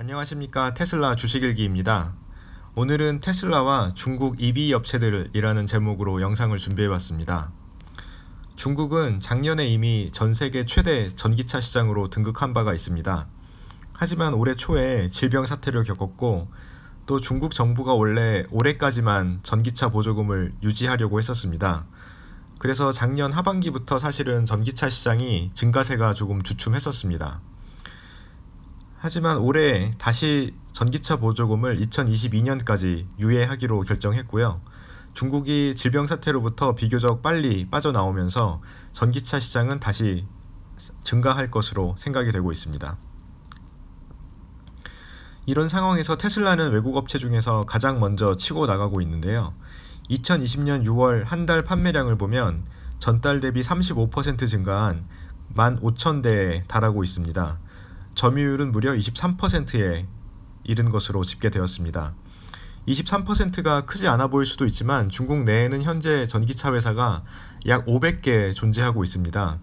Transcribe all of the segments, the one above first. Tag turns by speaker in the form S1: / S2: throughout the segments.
S1: 안녕하십니까. 테슬라 주식일기입니다. 오늘은 테슬라와 중국 EV 업체들이라는 제목으로 영상을 준비해봤습니다. 중국은 작년에 이미 전 세계 최대 전기차 시장으로 등극한 바가 있습니다. 하지만 올해 초에 질병 사태를 겪었고 또 중국 정부가 원래 올해까지만 전기차 보조금을 유지하려고 했었습니다. 그래서 작년 하반기부터 사실은 전기차 시장이 증가세가 조금 주춤했었습니다. 하지만 올해 다시 전기차 보조금을 2022년까지 유예하기로 결정했고요. 중국이 질병 사태로부터 비교적 빨리 빠져나오면서 전기차 시장은 다시 증가할 것으로 생각이 되고 있습니다. 이런 상황에서 테슬라는 외국 업체 중에서 가장 먼저 치고 나가고 있는데요. 2020년 6월 한 달 판매량을 보면 전달 대비 35% 증가한 15,000대에 달하고 있습니다. 점유율은 무려 23%에 이른 것으로 집계되었습니다. 23%가 크지 않아 보일 수도 있지만 중국 내에는 현재 전기차 회사가 약 500개 존재하고 있습니다.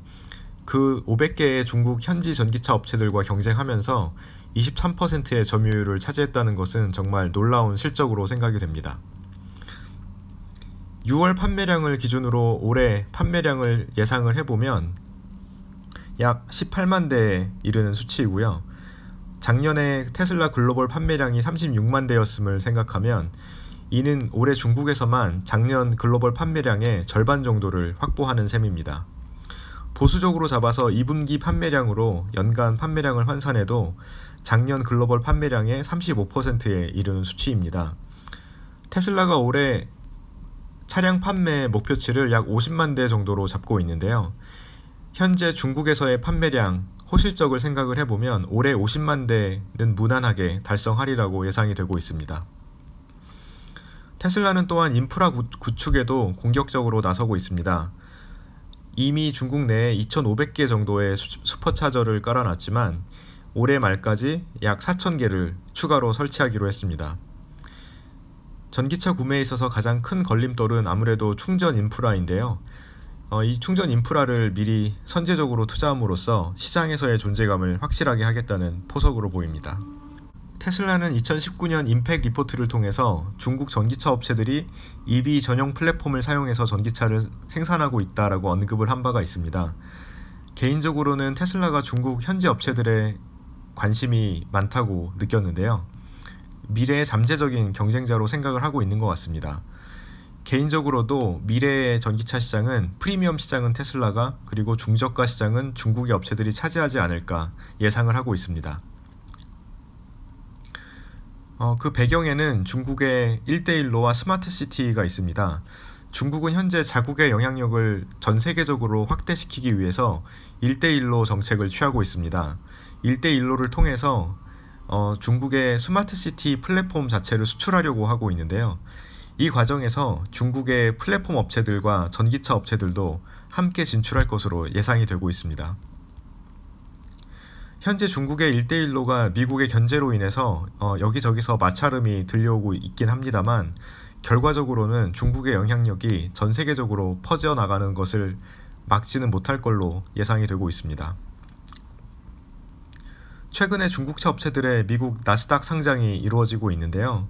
S1: 그 500개의 중국 현지 전기차 업체들과 경쟁하면서 23%의 점유율을 차지했다는 것은 정말 놀라운 실적으로 생각이 됩니다. 6월 판매량을 기준으로 올해 판매량을 예상을 해보면 약 18만 대에 이르는 수치이고요. 작년에 테슬라 글로벌 판매량이 36만 대였음을 생각하면 이는 올해 중국에서만 작년 글로벌 판매량의 절반 정도를 확보하는 셈입니다. 보수적으로 잡아서 2분기 판매량으로 연간 판매량을 환산해도 작년 글로벌 판매량의 35%에 이르는 수치입니다. 테슬라가 올해 차량 판매 목표치를 약 50만 대 정도로 잡고 있는데요. 현재 중국에서의 판매량, 호실적을 생각을 해보면 올해 50만 대는 무난하게 달성하리라고 예상이 되고 있습니다. 테슬라는 또한 인프라 구축에도 공격적으로 나서고 있습니다. 이미 중국 내에 2,500개 정도의 슈퍼차저를 깔아놨지만 올해 말까지 약 4,000개를 추가로 설치하기로 했습니다. 전기차 구매에 있어서 가장 큰 걸림돌은 아무래도 충전 인프라인데요. 이 충전 인프라를 미리 선제적으로 투자함으로써 시장에서의 존재감을 확실하게 하겠다는 포석으로 보입니다. 테슬라는 2019년 임팩 리포트를 통해서 중국 전기차 업체들이 EV 전용 플랫폼을 사용해서 전기차를 생산하고 있다라고 언급을 한 바가 있습니다. 개인적으로는 테슬라가 중국 현지 업체들의 관심이 많다고 느꼈는데요. 미래의 잠재적인 경쟁자로 생각을 하고 있는 것 같습니다. 개인적으로도 미래의 전기차 시장은 프리미엄 시장은 테슬라가 그리고 중저가 시장은 중국의 업체들이 차지하지 않을까 예상을 하고 있습니다. 그 배경에는 중국의 1대1로와 스마트시티가 있습니다. 중국은 현재 자국의 영향력을 전 세계적으로 확대시키기 위해서 1대1로 정책을 취하고 있습니다. 1대1로를 통해서 중국의 스마트시티 플랫폼 자체를 수출하려고 하고 있는데요. 이 과정에서 중국의 플랫폼 업체들과 전기차 업체들도 함께 진출할 것으로 예상이 되고 있습니다. 현재 중국의 1대1로가 미국의 견제로 인해서 여기저기서 마찰음이 들려오고 있긴 합니다만 결과적으로는 중국의 영향력이 전 세계적으로 퍼져나가는 것을 막지는 못할 걸로 예상이 되고 있습니다. 최근에 중국차 업체들의 미국 나스닥 상장이 이루어지고 있는데요.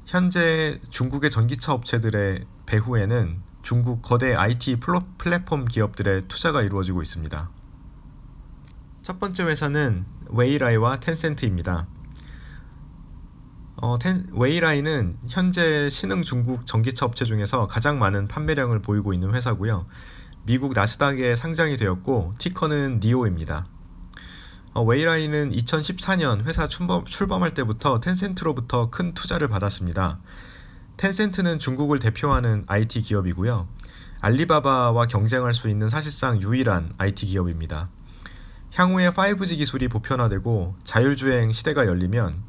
S1: 현재 중국의 전기차 업체들의 배후에는 중국 거대 IT 플랫폼 기업들의 투자가 이루어지고 있습니다. 첫 번째 회사는 웨이라이와 텐센트입니다. 웨이라이는 현재 신흥 중국 전기차 업체 중에서 가장 많은 판매량을 보이고 있는 회사고요. 미국 나스닥에 상장이 되었고 티커는 니오입니다. 웨이라이는 2014년 회사 출범할 때부터 텐센트로부터 큰 투자를 받았습니다. 텐센트는 중국을 대표하는 IT 기업이고요. 알리바바와 경쟁할 수 있는 사실상 유일한 IT 기업입니다. 향후에 5G 기술이 보편화되고 자율주행 시대가 열리면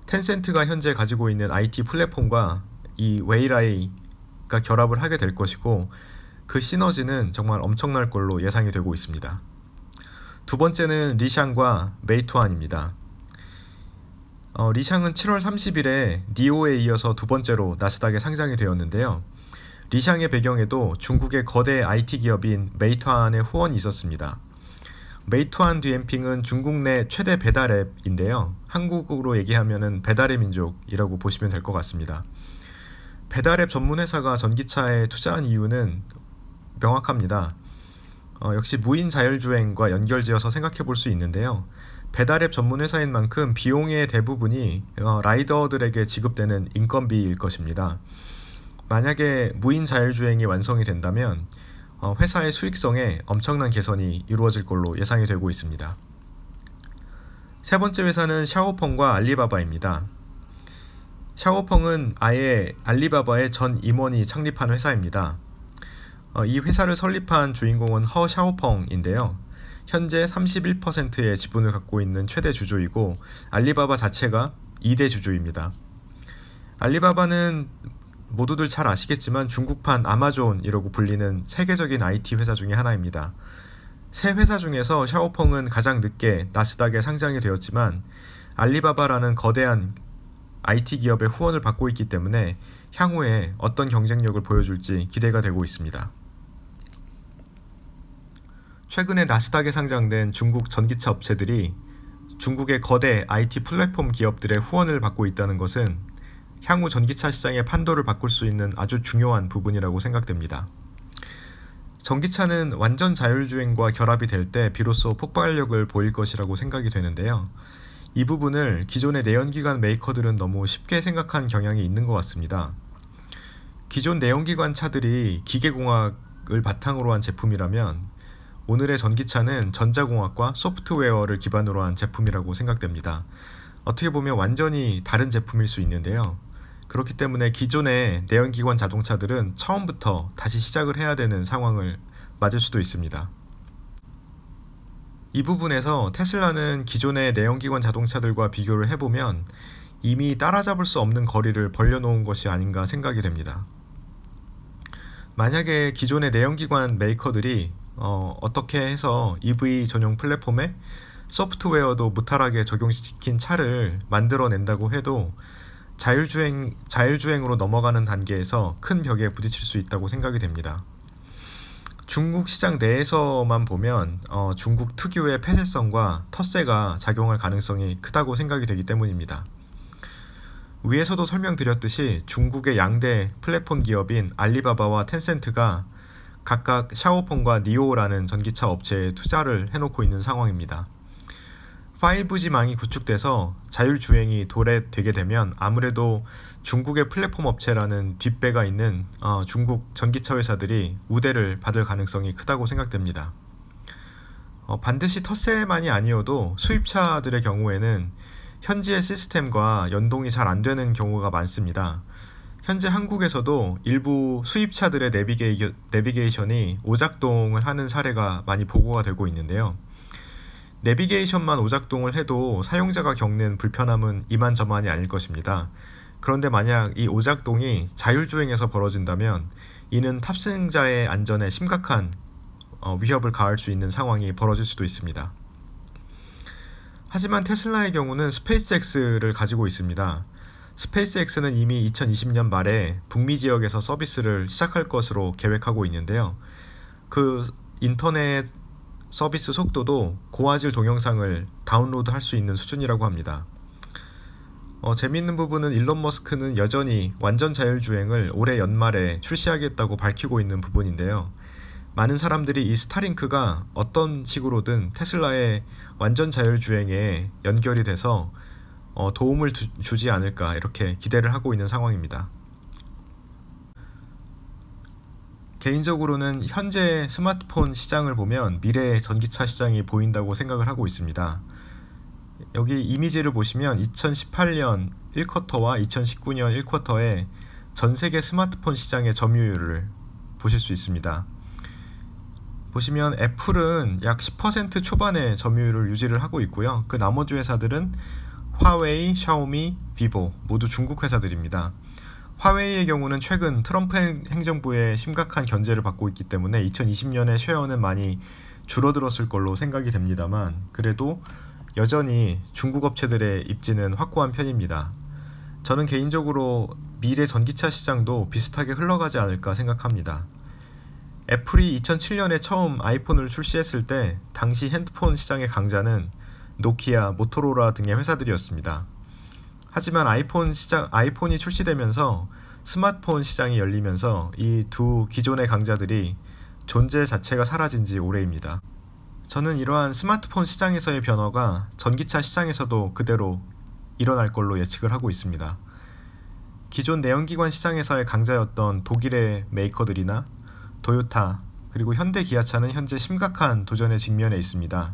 S1: 텐센트가 현재 가지고 있는 IT 플랫폼과 이 웨이라이가 결합을 하게 될 것이고 그 시너지는 정말 엄청날 걸로 예상이 되고 있습니다. 두 번째는 리샹과 메이투안입니다. 리샹은 7월 30일에 니오에 이어서 두 번째로 나스닥에 상장이 되었는데요. 리샹의 배경에도 중국의 거대 IT 기업인 메이투안의 후원이 있었습니다. 메이투안 디엠핑은 중국 내 최대 배달 앱인데요. 한국으로 얘기하면은 배달의 민족이라고 보시면 될 것 같습니다. 배달앱 전문 회사가 전기차에 투자한 이유는 명확합니다. 역시 무인 자율주행과 연결지어서 생각해 볼 수 있는데요. 배달앱 전문 회사인 만큼 비용의 대부분이 라이더들에게 지급되는 인건비일 것입니다. 만약에 무인 자율주행이 완성이 된다면 회사의 수익성에 엄청난 개선이 이루어질 걸로 예상이 되고 있습니다. 세 번째 회사는 샤오펑과 알리바바입니다. 샤오펑은 아예 알리바바의 전 임원이 창립한 회사입니다. 이 회사를 설립한 주인공은 허 샤오펑인데요. 현재 31%의 지분을 갖고 있는 최대 주주이고 알리바바 자체가 2대 주주입니다. 알리바바는 모두들 잘 아시겠지만 중국판 아마존이라고 불리는 세계적인 IT 회사 중에 하나입니다. 세 회사 중에서 샤오펑은 가장 늦게 나스닥에 상장이 되었지만 알리바바라는 거대한 IT 기업의 후원을 받고 있기 때문에 향후에 어떤 경쟁력을 보여줄지 기대가 되고 있습니다. 최근에 나스닥에 상장된 중국 전기차 업체들이 중국의 거대 IT 플랫폼 기업들의 후원을 받고 있다는 것은 향후 전기차 시장의 판도를 바꿀 수 있는 아주 중요한 부분이라고 생각됩니다. 전기차는 완전 자율주행과 결합이 될 때 비로소 폭발력을 보일 것이라고 생각이 되는데요. 이 부분을 기존의 내연기관 메이커들은 너무 쉽게 생각한 경향이 있는 것 같습니다. 기존 내연기관 차들이 기계공학을 바탕으로 한 제품이라면 오늘의 전기차는 전자공학과 소프트웨어를 기반으로 한 제품이라고 생각됩니다. 어떻게 보면 완전히 다른 제품일 수 있는데요. 그렇기 때문에 기존의 내연기관 자동차들은 처음부터 다시 시작을 해야 되는 상황을 맞을 수도 있습니다. 이 부분에서 테슬라는 기존의 내연기관 자동차들과 비교를 해보면 이미 따라잡을 수 없는 거리를 벌려놓은 것이 아닌가 생각이 됩니다. 만약에 기존의 내연기관 메이커들이 어떻게 해서 EV 전용 플랫폼에 소프트웨어도 무탈하게 적용시킨 차를 만들어낸다고 해도 자율주행으로 넘어가는 단계에서 큰 벽에 부딪힐 수 있다고 생각이 됩니다. 중국 시장 내에서만 보면 중국 특유의 폐쇄성과 텃세가 작용할 가능성이 크다고 생각이 되기 때문입니다. 위에서도 설명드렸듯이 중국의 양대 플랫폼 기업인 알리바바와 텐센트가 각각 샤오펑과 니오라는 전기차 업체에 투자를 해놓고 있는 상황입니다. 5G망이 구축돼서 자율주행이 도래되게 되면 아무래도 중국의 플랫폼 업체라는 뒷배가 있는 중국 전기차 회사들이 우대를 받을 가능성이 크다고 생각됩니다. 반드시 텃세만이 아니어도 수입차들의 경우에는 현지의 시스템과 연동이 잘 안 되는 경우가 많습니다. 현재 한국에서도 일부 수입차들의 내비게이션이 오작동을 하는 사례가 많이 보고가 되고 있는데요. 내비게이션만 오작동을 해도 사용자가 겪는 불편함은 이만저만이 아닐 것입니다. 그런데 만약 이 오작동이 자율주행에서 벌어진다면 이는 탑승자의 안전에 심각한 위협을 가할 수 있는 상황이 벌어질 수도 있습니다. 하지만 테슬라의 경우는 스페이스X를 가지고 있습니다. 스페이스X는 이미 2020년 말에 북미 지역에서 서비스를 시작할 것으로 계획하고 있는데요. 그 인터넷 서비스 속도도 고화질 동영상을 다운로드할 수 있는 수준이라고 합니다. 재미있는 부분은 일론 머스크는 여전히 완전 자율주행을 올해 연말에 출시하겠다고 밝히고 있는 부분인데요. 많은 사람들이 이 스타링크가 어떤 식으로든 테슬라의 완전 자율주행에 연결이 돼서 도움을 주지 않을까 이렇게 기대를 하고 있는 상황입니다. 개인적으로는 현재 스마트폰 시장을 보면 미래의 전기차 시장이 보인다고 생각을 하고 있습니다. 여기 이미지를 보시면 2018년 1쿼터와 2019년 1쿼터의 전 세계 스마트폰 시장의 점유율을 보실 수 있습니다. 보시면 애플은 약 10% 초반의 점유율을 유지를 하고 있고요. 그 나머지 회사들은 화웨이, 샤오미, 비보 모두 중국 회사들입니다. 화웨이의 경우는 최근 트럼프 행정부의 심각한 견제를 받고 있기 때문에 2020년에 쉐어는 많이 줄어들었을 걸로 생각이 됩니다만 그래도 여전히 중국 업체들의 입지는 확고한 편입니다. 저는 개인적으로 미래 전기차 시장도 비슷하게 흘러가지 않을까 생각합니다. 애플이 2007년에 처음 아이폰을 출시했을 때 당시 핸드폰 시장의 강자는 노키아, 모토로라 등의 회사들이었습니다. 하지만 아이폰이 출시되면서 스마트폰 시장이 열리면서 이 두 기존의 강자들이 존재 자체가 사라진 지 오래입니다. 저는 이러한 스마트폰 시장에서의 변화가 전기차 시장에서도 그대로 일어날 걸로 예측을 하고 있습니다. 기존 내연기관 시장에서의 강자였던 독일의 메이커들이나 토요타, 그리고 현대 기아차는 현재 심각한 도전에 직면해 있습니다.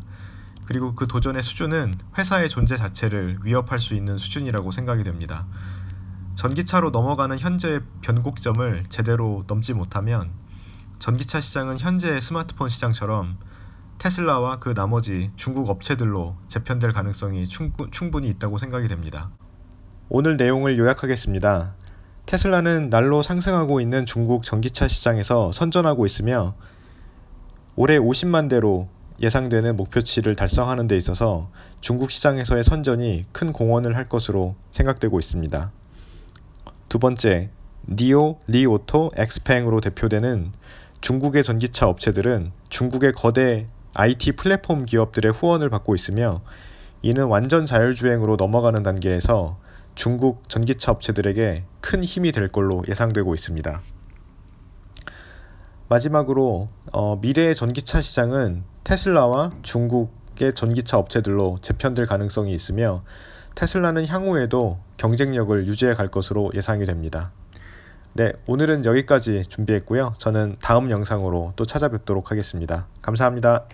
S1: 그리고 그 도전의 수준은 회사의 존재 자체를 위협할 수 있는 수준이라고 생각이 됩니다. 전기차로 넘어가는 현재의 변곡점을 제대로 넘지 못하면 전기차 시장은 현재의 스마트폰 시장처럼 테슬라와 그 나머지 중국 업체들로 재편될 가능성이 충분히 있다고 생각이 됩니다. 오늘 내용을 요약하겠습니다. 테슬라는 날로 상승하고 있는 중국 전기차 시장에서 선전하고 있으며 올해 50만 대로 예상되는 목표치를 달성하는 데 있어서 중국 시장에서의 선전이 큰 공헌을 할 것으로 생각되고 있습니다. 두 번째, 니오, 리오토, 엑스팽으로 대표되는 중국의 전기차 업체들은 중국의 거대 IT 플랫폼 기업들의 후원을 받고 있으며 이는 완전 자율주행으로 넘어가는 단계에서 중국 전기차 업체들에게 큰 힘이 될 걸로 예상되고 있습니다. 마지막으로 미래의 전기차 시장은 테슬라와 중국의 전기차 업체들로 재편될 가능성이 있으며 테슬라는 향후에도 경쟁력을 유지해 갈 것으로 예상이 됩니다. 네, 오늘은 여기까지 준비했고요. 저는 다음 영상으로 또 찾아뵙도록 하겠습니다. 감사합니다.